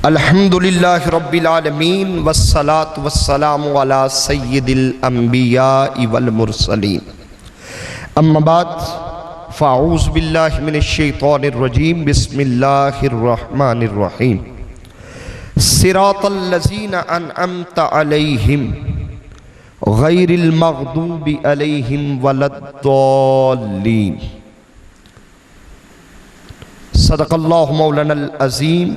الحمدللہ رب العالمین والصلاة والسلام علی سید الانبیاء والمرسلین اما بعد فاعوذ باللہ من الشیطان الرجیم بسم اللہ الرحمن الرحیم صراط الذین انعمت علیہم غیر المغضوب علیہم ولا الضالین صدق اللہ مولانا العظیم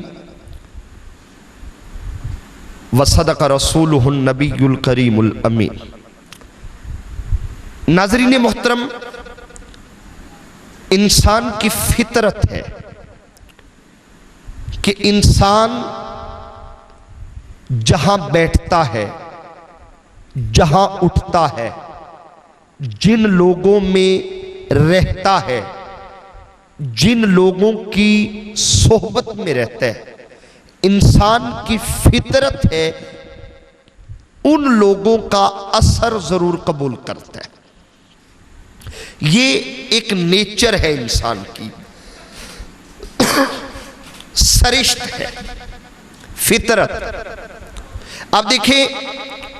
وصدق رسولہ النبی الکریم الامین۔ ناظرین محترم، انسان کی فطرت ہے کہ انسان جہاں بیٹھتا ہے، جہاں اٹھتا ہے، جن لوگوں میں رہتا ہے، جن لوگوں کی صحبت میں رہتا ہے، انسان کی فطرت ہے ان لوگوں کا اثر ضرور قبول کرتا ہے۔ یہ ایک نیچر ہے انسان کی، سرشت ہے، فطرت۔ اب دیکھیں،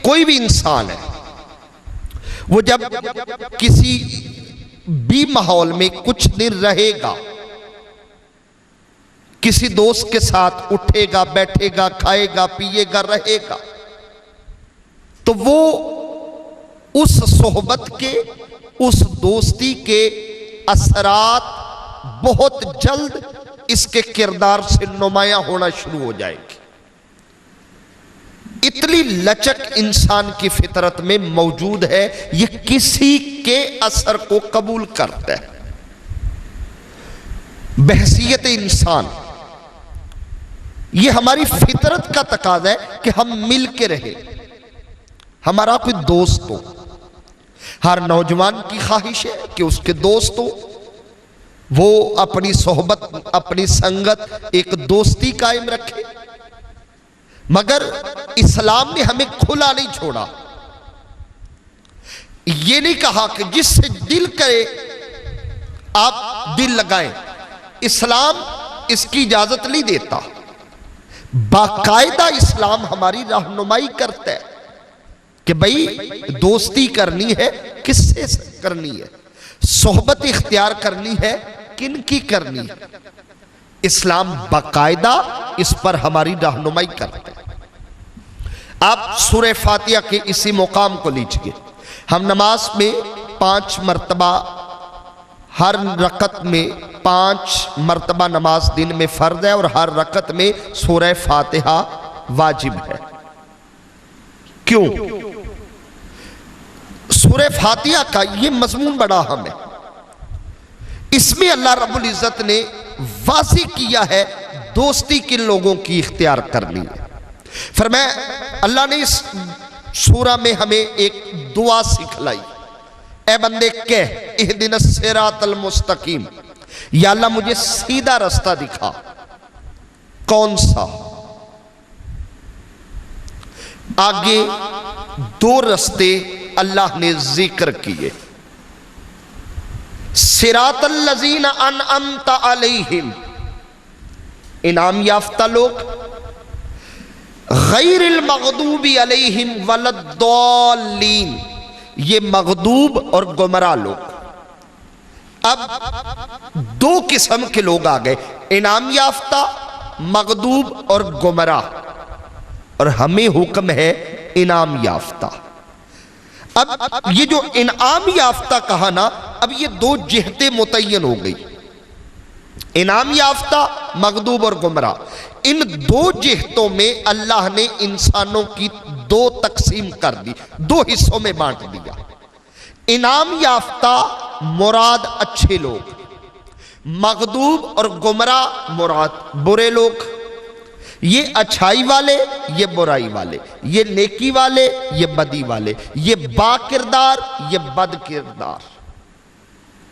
کوئی بھی انسان ہے، وہ جب کسی بھی ماحول میں کچھ دن رہے گا، کسی دوست کے ساتھ اٹھے گا، بیٹھے گا، کھائے گا، پیے گا، رہے گا، تو وہ اس صحبت کے، اس دوستی کے اثرات بہت جلد اس کے کردار سے نمایاں ہونا شروع ہو جائے گی۔ اتنی لچک انسان کی فطرت میں موجود ہے، یہ کسی کے اثر کو قبول کرتا ہے۔ بحیثیت انسان، یہ ہماری فطرت کا تقاضا ہے کہ ہم مل کے رہیں، ہمارا کوئی دوست ہو۔ ہر نوجوان کی خواہش ہے کہ اس کے دوست ہو، وہ اپنی صحبت، اپنی سنگت، ایک دوستی قائم رکھے۔ مگر اسلام نے ہمیں کھلا نہیں چھوڑا، یہ نہیں کہا کہ جس سے دل کرے آپ دل لگائیں۔ اسلام اس کی اجازت نہیں دیتا، باقاعدہ اسلام ہماری رہنمائی کرتا ہے کہ بھئی دوستی کرنی ہے، کس سے کرنی ہے، صحبت اختیار کرنی ہے، کن کی کرنی ہے۔ اسلام باقاعدہ اس پر ہماری رہنمائی کرتا ہے۔ آپ سورہ فاتحہ کے اسی مقام کو لیجئے۔ ہم نماز میں 5 مرتبہ، ہر رکعت میں 5 مرتبہ نماز دن میں فرض ہے، اور ہر رکعت میں سورہ فاتحہ واجب ہے۔ کیوں؟ سورہ فاتحہ کا یہ مضمون بڑا اہم ہے۔ اس میں اللہ رب العزت نے واضح کیا ہے دوستی کن لوگوں کی اختیار کرنی ہے۔ فرمایا، اللہ نے اس سورہ میں ہمیں ایک دعا سکھلائی، اے بندے کہہ اہدنا الصراط المستقیم، یا اللہ مجھے سیدھا رستہ دکھا۔ کون سا؟ آگے 2 رستے اللہ نے ذکر کیے۔ صراط الذین انعمت علیہم، انعام یافتہ لوگ، غیر المغضوب علیہم ولا الضالین، یہ مغضوب اور گمراہ لوگ۔ اب 2 قسم کے لوگ آ گئے، انعام یافتہ، مغضوب اور گمراہ، اور ہمیں حکم ہے انعام یافتہ۔ اب یہ جو انعام یافتہ کہا نا، اب یہ 2 جہتیں متعین ہو گئی، انعام یافتہ، مغضوب اور گمراہ۔ ان 2 جہتوں میں اللہ نے انسانوں کی 2 تقسیم کر دی، 2 حصوں میں بانٹ دیا۔ انعام یافتہ مراد اچھے لوگ، مغضوب اور گمراہ مراد برے لوگ۔ یہ اچھائی والے، یہ برائی والے، یہ نیکی والے، یہ بدی والے، یہ با کردار، یہ بد کردار۔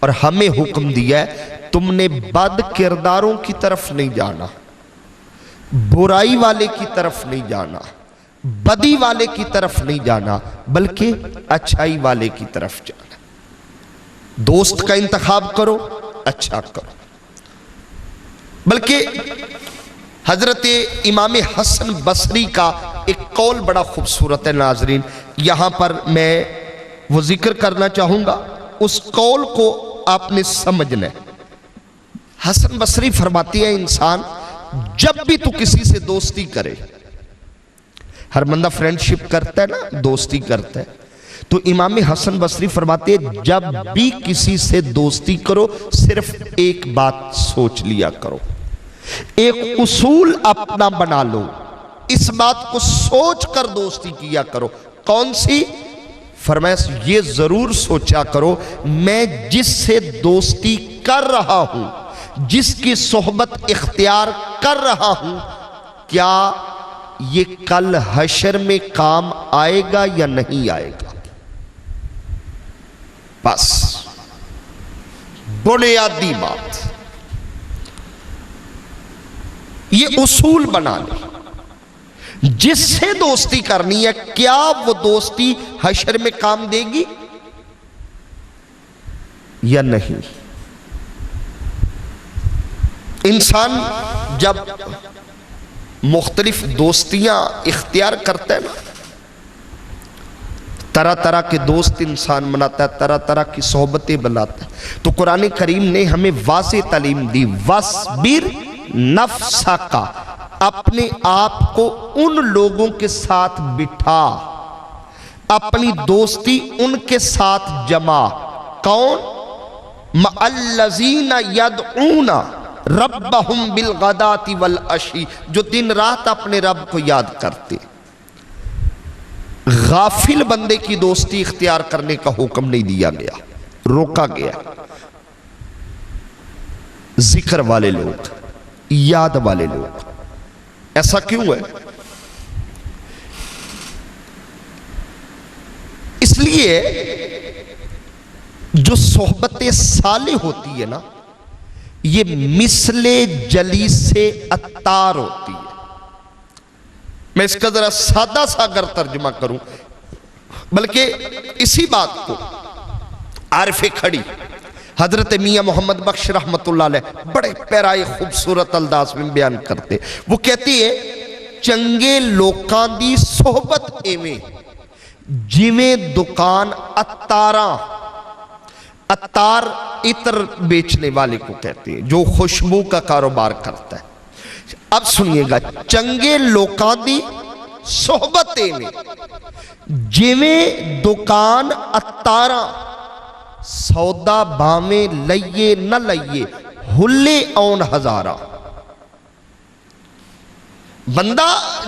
اور ہمیں حکم دیا ہے تم نے بد کرداروں کی طرف نہیں جانا، برائی والے کی طرف نہیں جانا، بدی والے کی طرف نہیں جانا، بلکہ اچھائی والے کی طرف جانا۔ دوست کا انتخاب کرو، اچھا کرو۔ بلکہ حضرت امام حسن بصری کا ایک قول بڑا خوبصورت ہے ناظرین، یہاں پر میں وہ ذکر کرنا چاہوں گا، اس قول کو آپ نے سمجھنا ہے۔ حسن بصری فرماتی ہے انسان جب بھی تو کسی سے دوستی کرے، ہر بندہ فرینڈشپ کرتا ہے نا، دوستی کرتا ہے، تو امام حسن بصری فرماتے ہیں جب بھی کسی سے دوستی کرو صرف ایک بات سوچ لیا کرو، ایک اصول اپنا بنا لو، اس بات کو سوچ کر دوستی کیا کرو۔ کون سی؟ فرمایا یہ ضرور سوچا کرو میں جس سے دوستی کر رہا ہوں، جس کی صحبت اختیار کر رہا ہوں، کیا یہ کل حشر میں کام آئے گا یا نہیں آئے گا؟ بس بنیادی بات یہ اصول بنا لیں، جس سے دوستی کرنی ہے کیا وہ دوستی حشر میں کام دے گی یا نہیں؟ انسان جب مختلف دوستیاں اختیار کرتا ہے نا، طرح طرح کے دوست انسان بناتا ہے، طرح طرح کی صحبتیں بناتا ہے، تو قرآن کریم نے ہمیں واضح تعلیم دی، وَاصْبِرْ نَفْسَكَ، اپنے آپ کو ان لوگوں کے ساتھ بٹھا، اپنی دوستی ان کے ساتھ جما، کون؟ مَعَ الَّذِينَ يَدْعُونَ رَبَّهُمْ بِالْغَدَاةِ وَالْعَشِيِّ، جو دن رات اپنے رب کو یاد کرتے۔ غافل بندے کی دوستی اختیار کرنے کا حکم نہیں دیا گیا، روکا گیا۔ ذکر والے لوگ، یاد والے لوگ، ایسا کیوں ہے؟ اس لیے جو صحبت صالح ہوتی ہے نا، یہ مثل جلیس عطار ہوتی ہے۔ میں اس کا ذرا سادہ سا اگر ترجمہ کروں، بلکہ اسی بات کو عارف کھڑی حضرت میاں محمد بخش رحمت اللہ علیہ بڑے پیارے خوبصورت انداز میں بیان کرتے، وہ کہتی ہے چنگے لوکاں دی صحبت ایویں جویں دکان عطاراں، عطار عطر بیچنے والے کو کہتے ہیں جو خوشبو کا کاروبار کرتا ہے۔ اب سنیے گا، چنگے لوکاں دی صحبت ایویں جویں دکان عطاراں، سودا بھاویں لئیے نہ لئیے ہلے اون ہزارہ۔ بندہ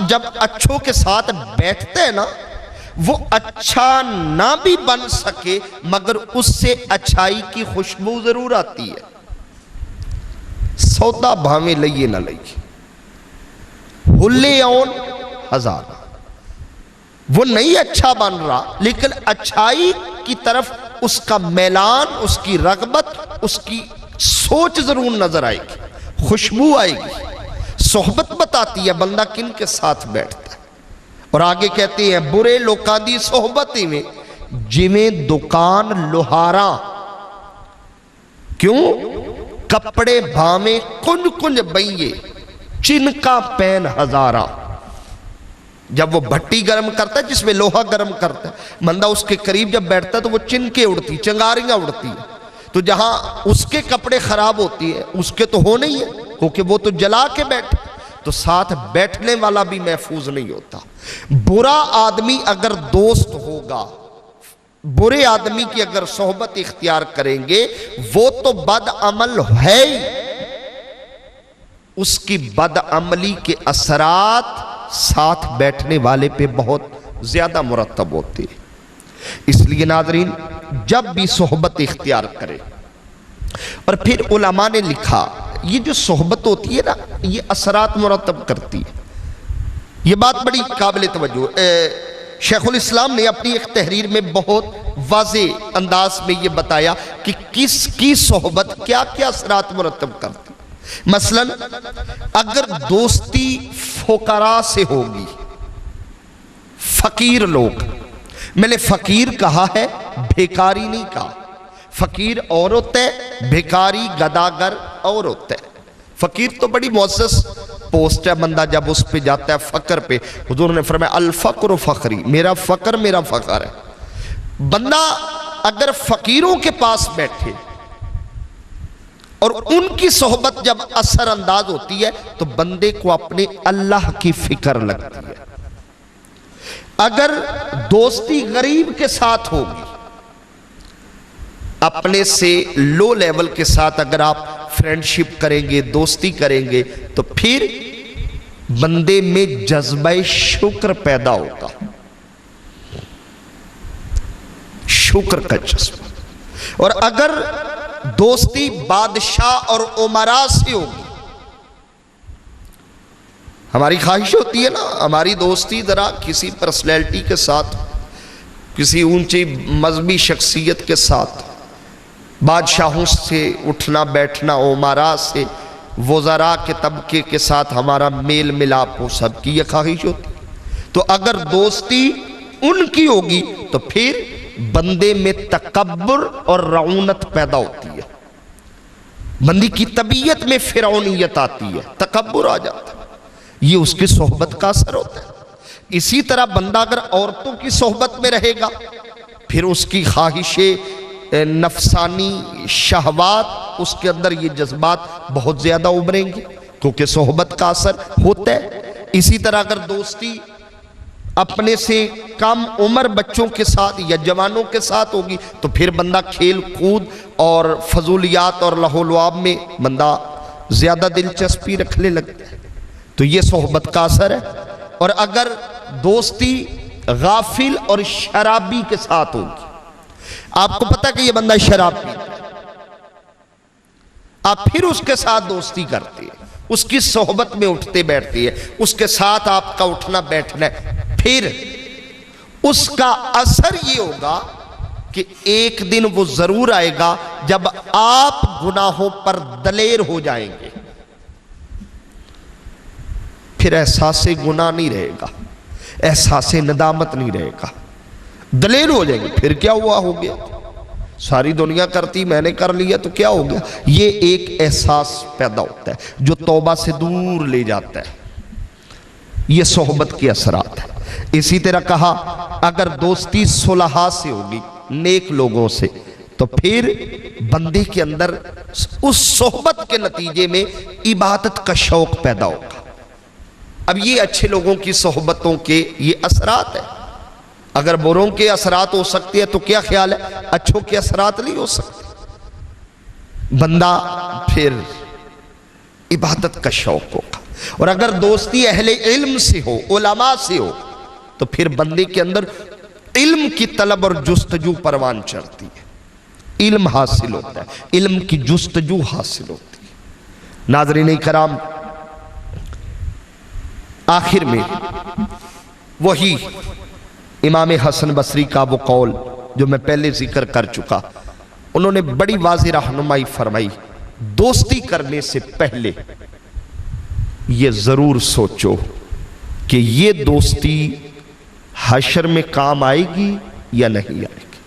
جب اچھوں کے ساتھ بیٹھتے ہیں نا، وہ اچھا نہ بھی بن سکے مگر اس سے اچھائی کی خوشبو ضرور آتی ہے۔ سودا بھاویں لئیے نہ لئیے ہلے اون ہزارہ، وہ نہیں اچھا بن رہا لیکن اچھائی کی طرف اس کا میلان، اس کی رغبت، اس کی سوچ ضرور نظر آئے گی، خوشبو آئے گی۔ صحبت بتاتی ہے بندہ کن کے ساتھ بیٹھتا ہے۔ اور آگے کہتے ہیں برے لوکاں دی صحبتیں میں جویں دکان لوہاراں، کیوں؟ کپڑے بھاویں کنج کنج بئیے چن کا پین ہزارہ۔ جب وہ بھٹی گرم کرتا ہے جس میں لوہا گرم کرتا ہے، بندہ اس کے قریب جب بیٹھتا ہے تو وہ چنکیں اڑتی، چنگاریاں اڑتی ہیں، تو جہاں اس کے کپڑے خراب ہوتی ہیں اس کے تو ہونے ہی ہے، کیونکہ وہ تو جلا کے بیٹھے، تو ساتھ بیٹھنے والا بھی محفوظ نہیں ہوتا۔ برا آدمی اگر دوست ہوگا، برے آدمی کی اگر صحبت اختیار کریں گے، وہ تو بد عمل ہے ہی، اس کی بد عملی کے اثرات ساتھ بیٹھنے والے پہ بہت زیادہ مرتب ہوتے ہیں۔ اس لیے ناظرین جب بھی صحبت اختیار کرے، اور پھر علماء نے لکھا یہ جو صحبت ہوتی ہے نا، یہ اثرات مرتب کرتی ہے۔ یہ بات بڑی قابل توجہ، شیخ الاسلام نے اپنی ایک تحریر میں بہت واضح انداز میں یہ بتایا کہ کس کی صحبت کیا کیا اثرات مرتب کرتی۔ مثلا اگر دوستی فقراء سے ہوگی، فقیر لوگ، میں نے فقیر کہا ہے، بھیکاری نہیں کہا۔ فقیر اور ہوتا ہے، بھیکاری گداگر اور ہوتا ہے۔ فقیر تو بڑی معزز پوسٹ ہے، بندہ جب اس پہ جاتا ہے فقر پہ، حضور نے فرمایا الفقر فخری، میرا فقر میرا فخر ہے۔ بندہ اگر فقیروں کے پاس بیٹھے اور ان کی صحبت جب اثر انداز ہوتی ہے تو بندے کو اپنے اللہ کی فکر لگتی ہے۔ اگر دوستی غریب کے ساتھ ہوگی، اپنے سے لو لیول کے ساتھ اگر آپ فرینڈشپ کریں گے، دوستی کریں گے، تو پھر بندے میں جذبہ شکر پیدا ہوگا، شکر کا جذبہ۔ اور اگر دوستی بادشاہ اور امراء سے ہوگی، ہماری خواہش ہوتی ہے نا ہماری دوستی ذرا کسی پرسنالٹی کے ساتھ، کسی اونچی مذہبی شخصیت کے ساتھ، بادشاہوں سے اٹھنا بیٹھنا، امراء سے، وزراء کے طبقے کے ساتھ ہمارا میل ملاپ ہو، سب کی یہ خواہش ہوتی۔ تو اگر دوستی ان کی ہوگی تو پھر بندے میں تکبر اور رعونت پیدا ہوتی ہے، بندی کی طبیعت میں فرعونیت آتی ہے، تکبر آ جاتا ہے، یہ اس کی صحبت کا اثر ہوتا ہے۔ اسی طرح بندہ اگر عورتوں کی صحبت میں رہے گا، پھر اس کی خواہشیں، نفسانی شہوات، اس کے اندر یہ جذبات بہت زیادہ ابھریں گے، کیونکہ صحبت کا اثر ہوتا ہے۔ اسی طرح اگر دوستی اپنے سے کم عمر بچوں کے ساتھ یا جوانوں کے ساتھ ہوگی تو پھر بندہ کھیل کود اور فضولیات اور لہو لعاب میں بندہ زیادہ دلچسپی رکھنے لگتا ہے، تو یہ صحبت کا اثر ہے۔ اور اگر دوستی غافل اور شرابی کے ساتھ ہوگی، آپ کو پتا کہ یہ بندہ شراب پیتا ہے، آپ پھر اس کے ساتھ دوستی کرتے ہیں، اس کی صحبت میں اٹھتے بیٹھتے ہیں، اس کے ساتھ آپ کا اٹھنا بیٹھنا ہے، پھر اس کا اثر یہ ہوگا کہ ایک دن وہ ضرور آئے گا جب آپ گناہوں پر دلیر ہو جائیں گے، پھر احساس گناہ نہیں رہے گا، احساس ندامت نہیں رہے گا، دلیر ہو جائیں گے، پھر کیا ہوا ہو گیا، ساری دنیا کرتی میں نے کر لیا تو کیا ہو گیا۔ یہ ایک احساس پیدا ہوتا ہے جو توبہ سے دور لے جاتا ہے، یہ صحبت کے اثرات ہیں۔ اسی طرح کہا اگر دوستی صلحاء سے ہوگی، نیک لوگوں سے، تو پھر بندے کے اندر اس صحبت کے نتیجے میں عبادت کا شوق پیدا ہوگا۔ اب یہ اچھے لوگوں کی صحبتوں کے یہ اثرات ہیں، اگر بروں کے اثرات ہو سکتے ہیں تو کیا خیال ہے اچھوں کے اثرات نہیں ہو سکتے، بندہ پھر عبادت کا شوق ہوگا۔ اور اگر دوستی اہل علم سے ہو، علماء سے ہو، تو پھر بندے کے اندر علم کی طلب اور جستجو پروان چڑھتی ہے، علم حاصل ہوتا ہے، علم کی جستجو حاصل ہوتی ہے۔ ناظرین کرام، آخر میں وہی امام حسن بصری کا وہ قول جو میں پہلے ذکر کر چکا، انہوں نے بڑی واضح رہنمائی فرمائی، دوستی کرنے سے پہلے یہ ضرور سوچو کہ یہ دوستی حشر میں کام آئے گی یا نہیں آئے گی،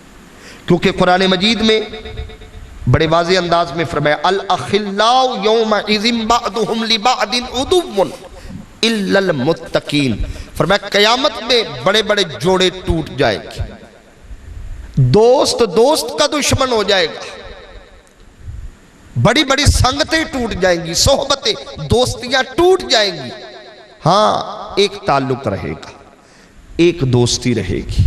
کیونکہ قرآن مجید میں بڑے واضح انداز میں فرمایا الاخلاء یومئذ بعضهم لبعض عدو الا المتقین، فرمایا قیامت میں بڑے بڑے جوڑے ٹوٹ جائیں گے، دوست دوست کا دشمن ہو جائے گا، بڑی بڑی سنگتیں ٹوٹ جائیں گی، صحبتیں دوستیاں ٹوٹ جائیں گی، ہاں ایک تعلق رہے گا، ایک دوستی رہے گی،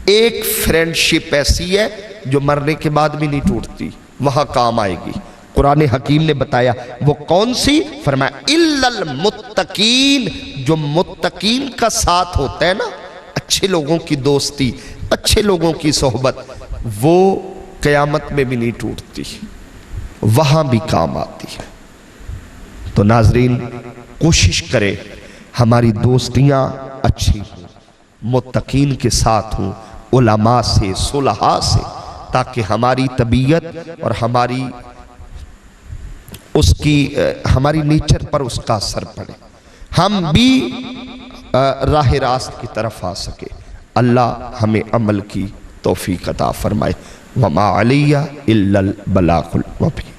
ایک فرینڈشپ ایسی ہے جو مرنے کے بعد بھی نہیں ٹوٹتی، وہاں کام آئے گی۔ قرآن حکیم نے بتایا وہ کون سی، فرمایا الا المتقین، جو متقین کا ساتھ ہوتا ہے نا، اچھے لوگوں کی دوستی، اچھے لوگوں کی صحبت، وہ قیامت میں بھی نہیں ٹوٹتی، وہاں بھی کام آتی ہے۔ تو ناظرین کوشش کریں ہماری دوستیاں اچھی ہوں، متقین کے ساتھ ہوں، علماء سے، صلحاء سے، تاکہ ہماری طبیعت اور ہماری ہماری نیچر پر اس کا اثر پڑے، ہم بھی راہ راست کی طرف آ سکے۔ اللہ ہمیں عمل کی توفیق عطا فرمائے۔ وما علیہ الا البلاغ المبین۔